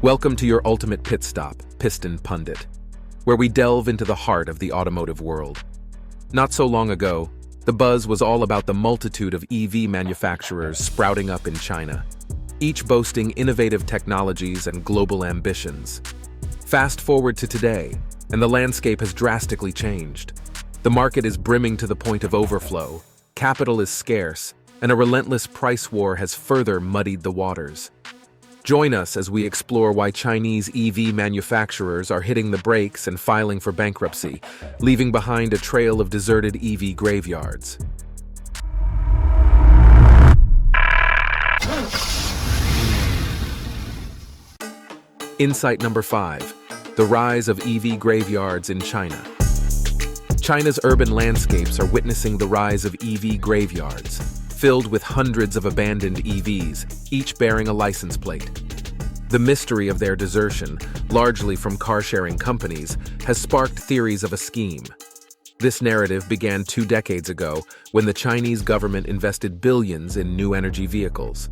Welcome to your ultimate pit stop, Piston Pundit, where we delve into the heart of the automotive world. Not so long ago, the buzz was all about the multitude of EV manufacturers sprouting up in China, each boasting innovative technologies and global ambitions. Fast forward to today, and the landscape has drastically changed. The market is brimming to the point of overflow, capital is scarce, and a relentless price war has further muddied the waters. Join us as we explore why Chinese EV manufacturers are hitting the brakes and filing for bankruptcy, leaving behind a trail of deserted EV graveyards. Insight number 5: the rise of EV graveyards in China. China's urban landscapes are witnessing the rise of EV graveyards, filled with hundreds of abandoned EVs, each bearing a license plate. The mystery of their desertion, largely from car-sharing companies, has sparked theories of a scheme. This narrative began 2 decades ago when the Chinese government invested billions in new energy vehicles.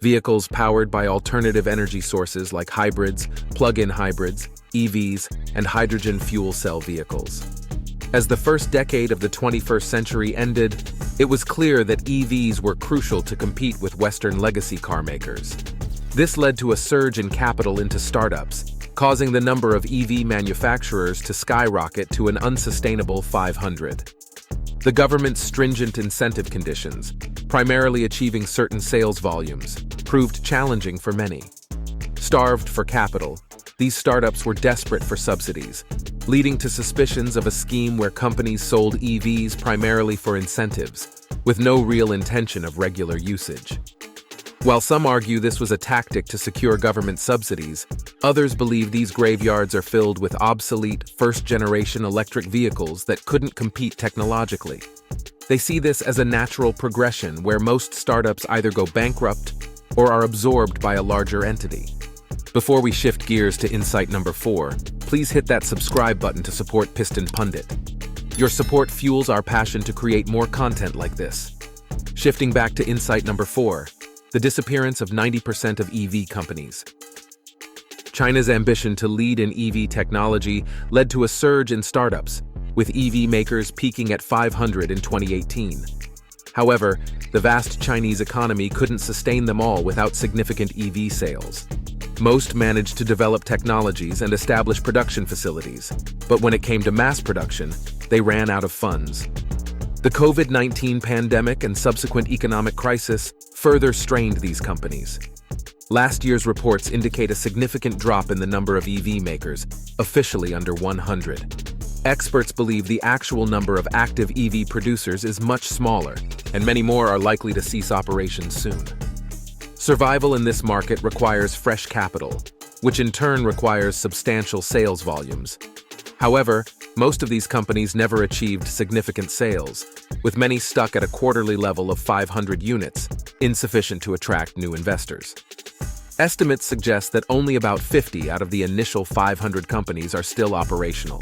Vehicles powered by alternative energy sources like hybrids, plug-in hybrids, EVs, and hydrogen fuel cell vehicles. As the first decade of the 21st century ended, it was clear that EVs were crucial to compete with Western legacy car makers. This led to a surge in capital into startups, causing the number of EV manufacturers to skyrocket to an unsustainable 500. The government's stringent incentive conditions, primarily achieving certain sales volumes, proved challenging for many. Starved for capital, these startups were desperate for subsidies, leading to suspicions of a scheme where companies sold EVs primarily for incentives, with no real intention of regular usage. While some argue this was a tactic to secure government subsidies, others believe these graveyards are filled with obsolete, first-generation electric vehicles that couldn't compete technologically. They see this as a natural progression where most startups either go bankrupt or are absorbed by a larger entity. Before we shift gears to insight number 4, please hit that subscribe button to support Piston Pundit. Your support fuels our passion to create more content like this. Shifting back to insight number 4, the disappearance of 90% of EV companies. China's ambition to lead in EV technology led to a surge in startups, with EV makers peaking at 500 in 2018. However, the vast Chinese economy couldn't sustain them all without significant EV sales. Most managed to develop technologies and establish production facilities, but when it came to mass production, they ran out of funds. The COVID-19 pandemic and subsequent economic crisis further strained these companies. Last year's reports indicate a significant drop in the number of EV makers, officially under 100. Experts believe the actual number of active EV producers is much smaller, and many more are likely to cease operations soon. Survival in this market requires fresh capital, which in turn requires substantial sales volumes. However, most of these companies never achieved significant sales, with many stuck at a quarterly level of 500 units, insufficient to attract new investors. Estimates suggest that only about 50 out of the initial 500 companies are still operational,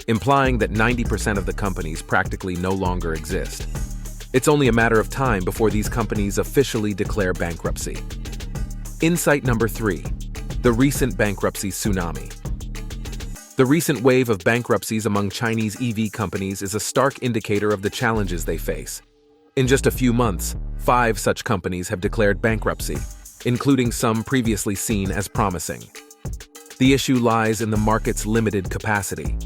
implying that 90% of the companies practically no longer exist. It's only a matter of time before these companies officially declare bankruptcy. Insight number 3: the recent bankruptcy tsunami. The recent wave of bankruptcies among Chinese EV companies is a stark indicator of the challenges they face. In just a few months, 5 such companies have declared bankruptcy, including some previously seen as promising. The issue lies in the market's limited capacity.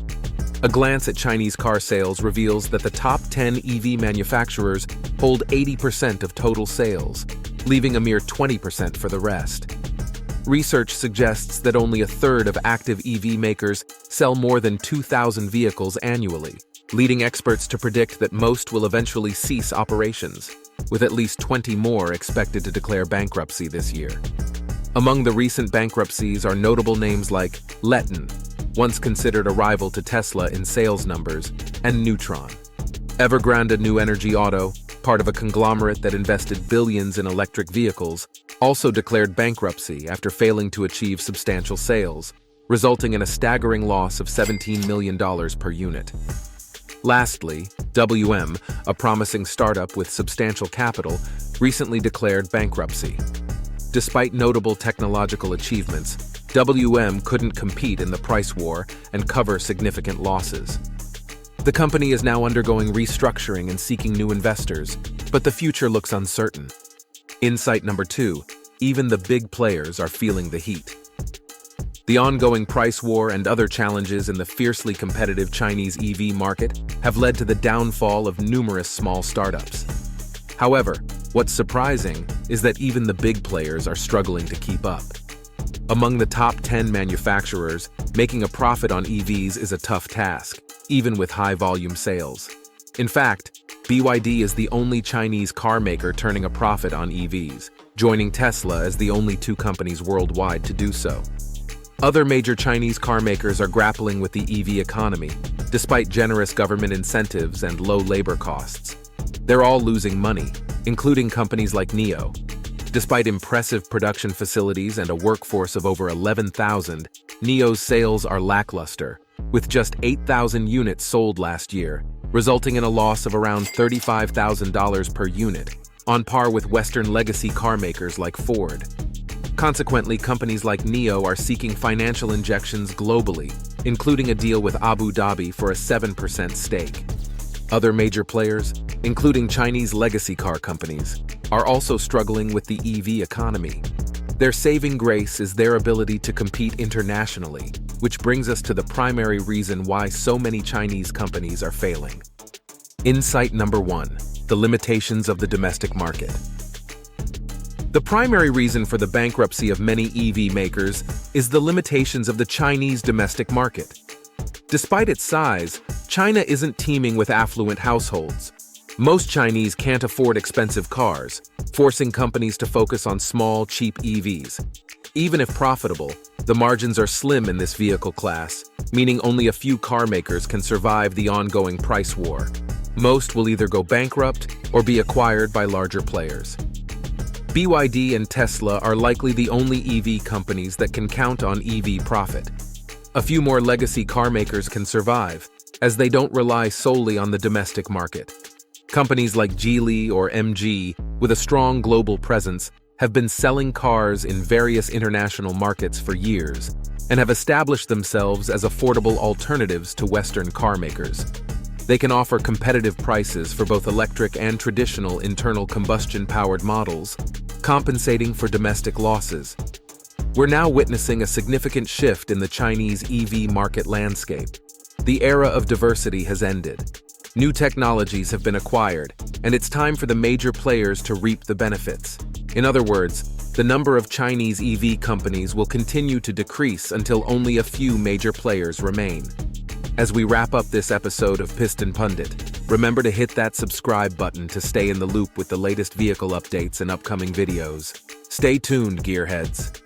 A glance at Chinese car sales reveals that the top 10 EV manufacturers hold 80% of total sales, leaving a mere 20% for the rest. Research suggests that only a third of active EV makers sell more than 2,000 vehicles annually, leading experts to predict that most will eventually cease operations, with at least 20 more expected to declare bankruptcy this year. Among the recent bankruptcies are notable names like Leton, once considered a rival to Tesla in sales numbers, and Neutron. Evergrande New Energy Auto, part of a conglomerate that invested billions in electric vehicles, also declared bankruptcy after failing to achieve substantial sales, resulting in a staggering loss of $17 million per unit. Lastly, WM, a promising startup with substantial capital, recently declared bankruptcy. Despite notable technological achievements, WM couldn't compete in the price war and cover significant losses. The company is now undergoing restructuring and seeking new investors, but the future looks uncertain. Insight number 2, even the big players are feeling the heat. The ongoing price war and other challenges in the fiercely competitive Chinese EV market have led to the downfall of numerous small startups. However, what's surprising is that even the big players are struggling to keep up. Among the top 10 manufacturers, making a profit on EVs is a tough task, even with high-volume sales. In fact, BYD is the only Chinese car maker turning a profit on EVs, joining Tesla as the only 2 companies worldwide to do so. Other major Chinese car makers are grappling with the EV economy, despite generous government incentives and low labor costs. They're all losing money, including companies like NIO. Despite impressive production facilities and a workforce of over 11,000, NIO's sales are lackluster, with just 8,000 units sold last year, resulting in a loss of around $35,000 per unit, on par with Western legacy car makers like Ford. Consequently, companies like NIO are seeking financial injections globally, including a deal with Abu Dhabi for a 7% stake. Other major players, including Chinese legacy car companies, are also struggling with the EV economy. Their saving grace is their ability to compete internationally, which brings us to the primary reason why so many Chinese companies are failing. Insight number 1, the limitations of the domestic market. The primary reason for the bankruptcy of many EV makers is the limitations of the Chinese domestic market. Despite its size, China isn't teeming with affluent households. Most Chinese can't afford expensive cars, forcing companies to focus on small, cheap EVs. Even if profitable, the margins are slim in this vehicle class, meaning only a few car makers can survive the ongoing price war. Most will either go bankrupt or be acquired by larger players. BYD and Tesla are likely the only EV companies that can count on EV profit. A few more legacy car makers can survive, as they don't rely solely on the domestic market. Companies like Geely or MG, with a strong global presence, have been selling cars in various international markets for years and have established themselves as affordable alternatives to Western car makers. They can offer competitive prices for both electric and traditional internal combustion-powered models, compensating for domestic losses. We're now witnessing a significant shift in the Chinese EV market landscape. The era of diversity has ended. New technologies have been acquired, and it's time for the major players to reap the benefits. In other words, the number of Chinese EV companies will continue to decrease until only a few major players remain. As we wrap up this episode of Piston Pundit, remember to hit that subscribe button to stay in the loop with the latest vehicle updates and upcoming videos. Stay tuned, gearheads.